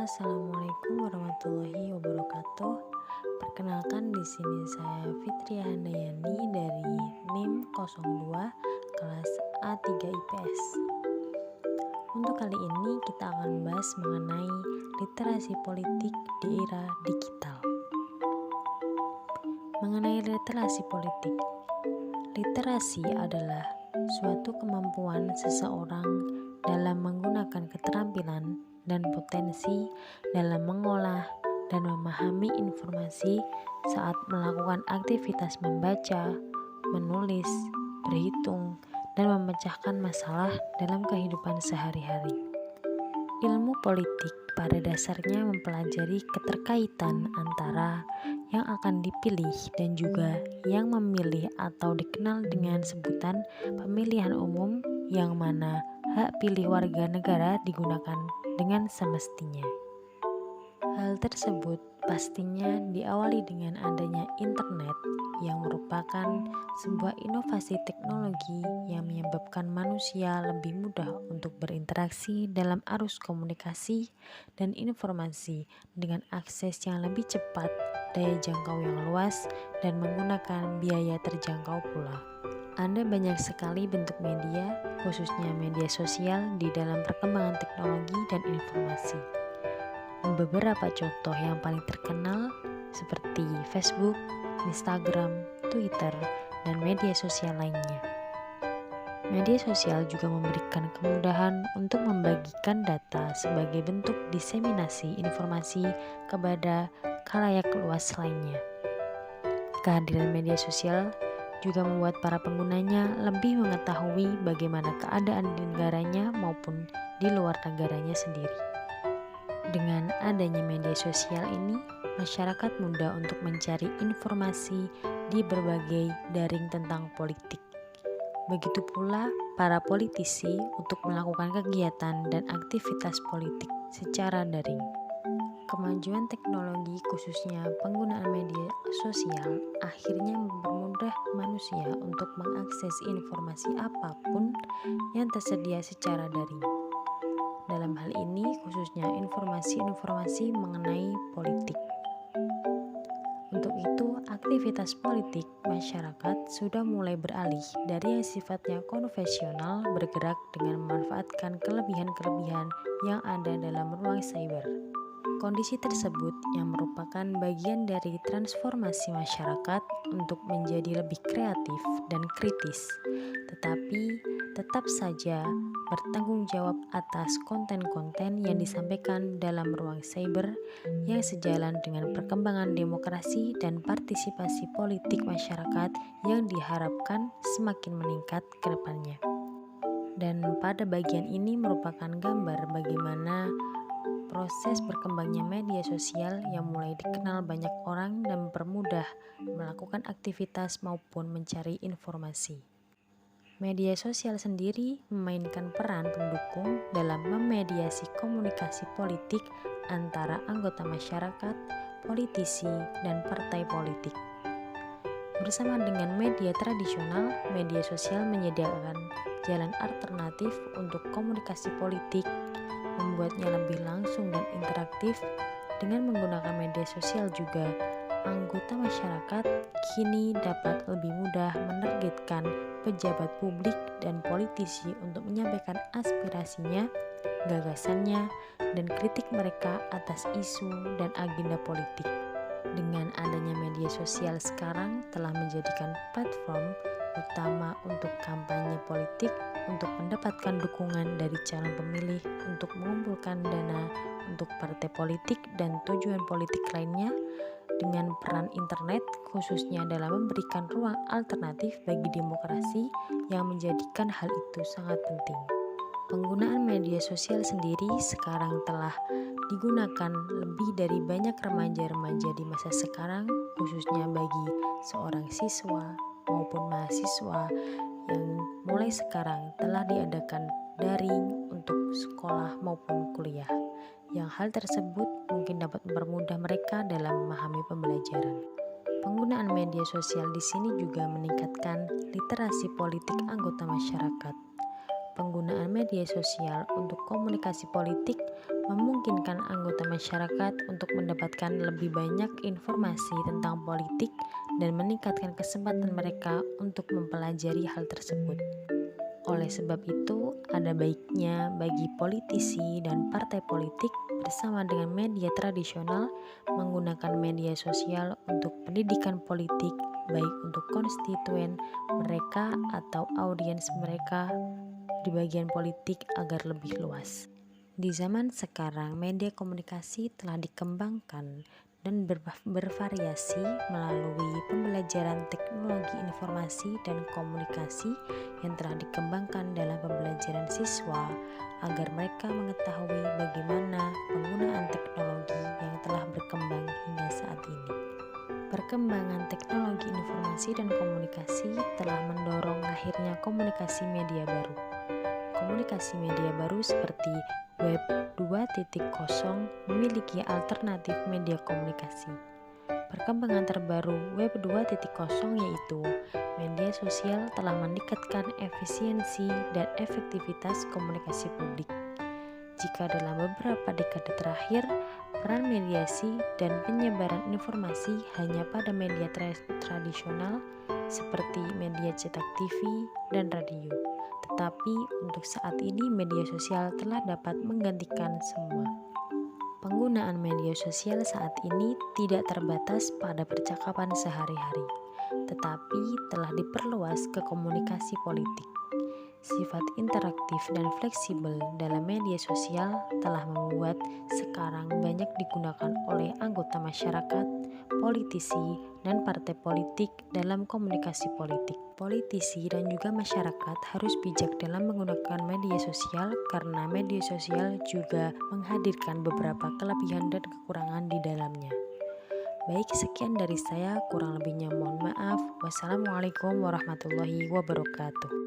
Assalamualaikum warahmatullahi wabarakatuh. Perkenalkan di sini saya Fitri Handayani dari NIM 02 kelas A3 IPS. Untuk kali ini kita akan membahas mengenai literasi politik di era digital. Mengenai literasi politik, literasi adalah suatu kemampuan seseorang dalam menggunakan keterampilan dan potensi dalam mengolah dan memahami informasi saat melakukan aktivitas membaca, menulis, berhitung, dan memecahkan masalah dalam kehidupan sehari-hari. Ilmu politik pada dasarnya mempelajari keterkaitan antara yang akan dipilih dan juga yang memilih atau dikenal dengan sebutan pemilihan umum, yang mana hak pilih warga negara digunakan dengan semestinya. Hal tersebut pastinya diawali dengan adanya internet yang merupakan sebuah inovasi teknologi yang menyebabkan manusia lebih mudah untuk berinteraksi dalam arus komunikasi dan informasi dengan akses yang lebih cepat, daya jangkau yang luas, dan menggunakan biaya terjangkau pula. Ada banyak sekali bentuk media, khususnya media sosial di dalam perkembangan teknologi dan informasi. Beberapa contoh yang paling terkenal seperti Facebook, Instagram, Twitter, dan media sosial lainnya. Media sosial juga memberikan kemudahan untuk membagikan data sebagai bentuk diseminasi informasi kepada khalayak luas lainnya. Kehadiran media sosial juga membuat para penggunanya lebih mengetahui bagaimana keadaan di negaranya maupun di luar negaranya sendiri. Dengan adanya media sosial ini, masyarakat mudah untuk mencari informasi di berbagai daring tentang politik. Begitu pula para politisi untuk melakukan kegiatan dan aktivitas politik secara daring. Kemajuan teknologi, khususnya penggunaan media sosial, akhirnya mempermudah manusia untuk mengakses informasi apapun yang tersedia secara daring. Dalam hal ini, khususnya informasi-informasi mengenai politik. Untuk itu, aktivitas politik masyarakat sudah mulai beralih dari yang sifatnya konvensional bergerak dengan memanfaatkan kelebihan-kelebihan yang ada dalam ruang cyber. Kondisi tersebut yang merupakan bagian dari transformasi masyarakat untuk menjadi lebih kreatif dan kritis, tetapi tetap saja bertanggung jawab atas konten-konten yang disampaikan dalam ruang cyber yang sejalan dengan perkembangan demokrasi dan partisipasi politik masyarakat yang diharapkan semakin meningkat ke depannya. Dan pada bagian ini merupakan gambar bagaimana proses berkembangnya media sosial yang mulai dikenal banyak orang dan mempermudah melakukan aktivitas maupun mencari informasi. Media sosial sendiri memainkan peran pendukung dalam memediasi komunikasi politik antara anggota masyarakat, politisi, dan partai politik. Bersama dengan media tradisional, media sosial menyediakan jalan alternatif untuk komunikasi politik, membuatnya lebih langsung dan interaktif. Dengan menggunakan media sosial juga, anggota masyarakat kini dapat lebih mudah menargetkan pejabat publik dan politisi untuk menyampaikan aspirasinya, gagasannya, dan kritik mereka atas isu dan agenda politik. Dengan adanya media sosial sekarang telah menjadikan platform utama untuk kampanye politik, untuk mendapatkan dukungan dari calon pemilih, untuk mengumpulkan dana untuk partai politik dan tujuan politik lainnya. Dengan peran internet khususnya dalam memberikan ruang alternatif bagi demokrasi yang menjadikan hal itu sangat penting. Penggunaan media sosial sendiri sekarang telah digunakan lebih dari banyak remaja-remaja di masa sekarang, khususnya bagi seorang siswa maupun mahasiswa yang mulai sekarang telah diadakan daring untuk sekolah maupun kuliah, yang hal tersebut mungkin dapat mempermudah mereka dalam memahami pembelajaran. Penggunaan media sosial di sini juga meningkatkan literasi politik anggota masyarakat. Penggunaan media sosial untuk komunikasi politik memungkinkan anggota masyarakat untuk mendapatkan lebih banyak informasi tentang politik dan meningkatkan kesempatan mereka untuk mempelajari hal tersebut. Oleh sebab itu, ada baiknya bagi politisi dan partai politik bersama dengan media tradisional menggunakan media sosial untuk pendidikan politik, baik untuk konstituen mereka atau audiens mereka di bagian politik agar lebih luas. Di zaman sekarang, media komunikasi telah dikembangkan dan bervariasi melalui pembelajaran teknologi informasi dan komunikasi yang telah dikembangkan dalam pembelajaran siswa agar mereka mengetahui bagaimana penggunaan teknologi yang telah berkembang hingga saat ini. Perkembangan teknologi informasi dan komunikasi telah mendorong lahirnya komunikasi media baru. Komunikasi media baru seperti Web 2.0 memiliki alternatif media komunikasi. Perkembangan terbaru Web 2.0 yaitu media sosial telah meningkatkan efisiensi dan efektivitas komunikasi publik. Jika dalam beberapa dekade terakhir, peran mediasi dan penyebaran informasi hanya pada media tradisional seperti media cetak TV dan radio. Tetapi untuk saat ini media sosial telah dapat menggantikan semua. Penggunaan media sosial saat ini tidak terbatas pada percakapan sehari-hari, tetapi telah diperluas ke komunikasi politik. Sifat interaktif dan fleksibel dalam media sosial telah membuat sekarang banyak digunakan oleh anggota masyarakat, politisi, dan partai politik dalam komunikasi politik. Politisi dan juga masyarakat harus bijak dalam menggunakan media sosial karena media sosial juga menghadirkan beberapa kelebihan dan kekurangan di dalamnya. Baik, sekian dari saya, kurang lebihnya mohon maaf. Wassalamualaikum warahmatullahi wabarakatuh.